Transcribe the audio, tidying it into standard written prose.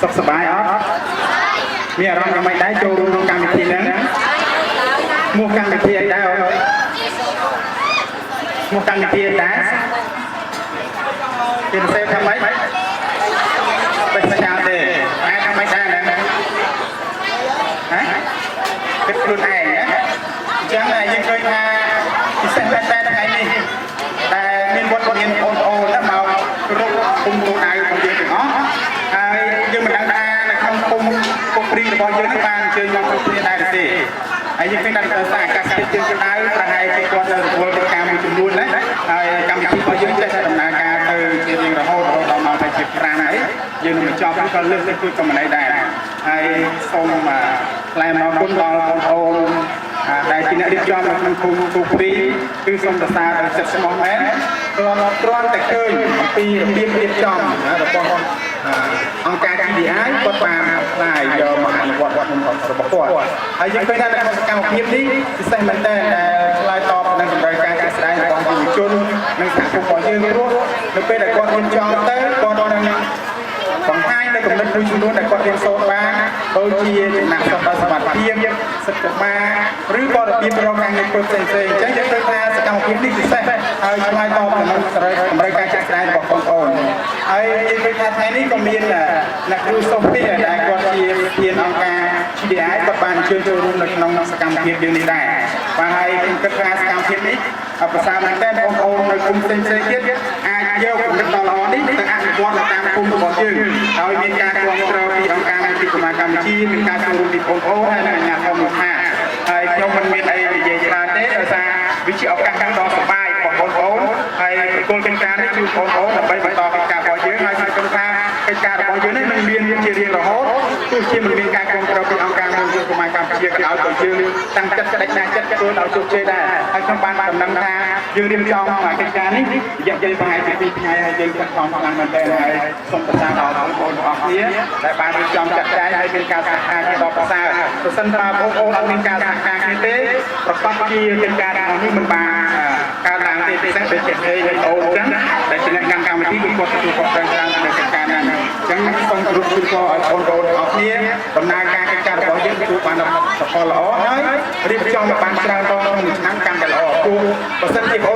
សុខសប្បាយអត់មានអារម្មណ៍យ៉ាងម៉េចដែរចូលរួមក្នុងកម្មវិធីហ្នឹងមកកម្មវិធីអីដែរមកកម្មវិធីអីដែរគេទៅថាម៉េចបិទសញ្ញាទេតែថាម៉េចដែរហ្នឹងហ៎គិតខ្លួនឯងណាអញ្ចឹងយើងឃើញថាពិសេសតែថ្ងៃនេះតែមានវត្តមានបងប្អូនណាមកគ្រប់គុំគោលដៅរបស់យើងទាំងអស់ហើយយើងមិនដឹងថានៅក្នុងគុំពុកព្រីរបស់យើងនឹងបានអញ្ជើញមកគ្រប់គ្នាដែរទេហើយយើងឃើញថាដោយសារអាកាសធាតុជាក្តៅប្រហែលជាគាត់នៅរវល់កិច្ចការមួយចំនួនណាហើយកម្មវិធីរបស់យើងចេះតែដំណើរការទៅជារៀងរហូតដល់ម៉ោងតែជា5ហើយយើងនឹងបញ្ចប់ក៏លើកទៅជួយកម្ពុជាដែរហើយសូមថ្លែងអំណរគុណដល់បងប្អូនដែលជាអ្នករៀបចំនៅក្នុងគុំទូព្រីគឺសូមសរសើរដល់ចិត្តស្មោះមែនគ្រាន់តែឃើញអំពីរបៀបរៀបចំរបស់អង្គការ GDI គាត់បានផ្សាយយកមកអនុវត្តរបស់គាត់ហើយយើងឃើញថានៅក្នុងសកម្មភាពនេះពិសេសមែនទែនដែលឆ្លើយតបនឹងតម្រូវការជាក់ស្ដែងរបស់យុវជននិងសហគមន៍របស់យើងព្រោះនៅពេលដែលគាត់រៀបចំទៅគាត់នឹងបង្ហាញនៅគំនិតមួយចំនួនដែលគាត់រៀនសូត្របានដូចជាចំណាក់ស្រុកដល់សមត្ថភាពសិទ្ធិកុមារឬក៏របៀបរកការងារផ្សេងៗអញ្ចឹងយើងឃើញថាសកម្មភាពនេះពិសេសហើយឆ្លើយតបទៅនឹងតម្រូវការជាក់ស្ដែងរបស់បងប្អូនហើយយើងឃើញថាថ្ងៃនេះក៏មានអ្នកគ្រូសូហ្វីដែលគាត់ជាប្រធានអង្គការ GDI គាត់បានអញ្ជើញចូលរួមនៅក្នុងសកម្មភាពយើងនេះដែរបាទហើយខ្ញុំគិតថាសកម្មភាពនេះប្រសើរមែនទែនបងប្អូននៅគុំផ្សេងៗទៀតអាចយកគំនិតដ៏ល្អនេះទៅអនុវត្តនៅតាមគុំរបស់យើងហើយមានការគ្រប់គ្រងពីអង្គការវិទ្យាគមកម្ពុជាមានការចូលរួមពីបងប្អូនហើយនិងអាជ្ញាធរមូលដ្ឋានហើយខ្ញុំមិនមានអីនិយាយច្រើនទេដោយសារវាជាឱកាសដ៏សប្បាយរបស់បងប្អូនហើយប្រគល់កិច្ចការនេះជួយបងប្អូនដើម្បីបន្តកិច្ចការរបស់យើងហើយខ្ញុំគិតថាកិច្ចការរបស់យើងនេះនឹងមានជារៀងរហូតទោះជាមិនមានការគ្រប់គ្រងពីអង្គការវិទ្យាគមកម្ពុជាក៏ដោយក៏យើងតាំងចិត្តក្តេចណាស់ចិត្តធ្វើឲ្យជោគជ័យដែរហើយខ្ញុំបានដំណឹងថាយើងរៀបចំកិច្ចការនេះរយៈពេលប្រហែលជា2ថ្ងៃហើយយើងខិតខំខ្លាំងមែនទែនហើយសូមប្រសាទដល់បងប្អូនទាំងអស់គ្នាដែលបានរៀបចំចាត់ចែងហើយមានការសហការគ្នាដ៏ប្រសើរប្រសិនបើបងប្អូនអត់មានការសហការគ្នាទេប្រកបជាកិច្ចការរបស់នេះមិនបានកើតឡើងទេពិសេសដូចជាវីដេអូអញ្ចឹងដែលជាអ្នកកម្មវិធីគឺគាត់ទទួលខុសត្រូវច្រើនក្នុងកិច្ចការហ្នឹងអញ្ចឹងសូមគោរពជូនពរឲ្យបងប្អូនទាំងអស់គ្នាដំណើរការកិច្ចការរបស់យើងទទួលបានសඵលល្អហើយរៀបចំបានច្រើនដងក្នុងមួយឆ្នាំកាន់តែល្អព្រោះបើសិនជាបង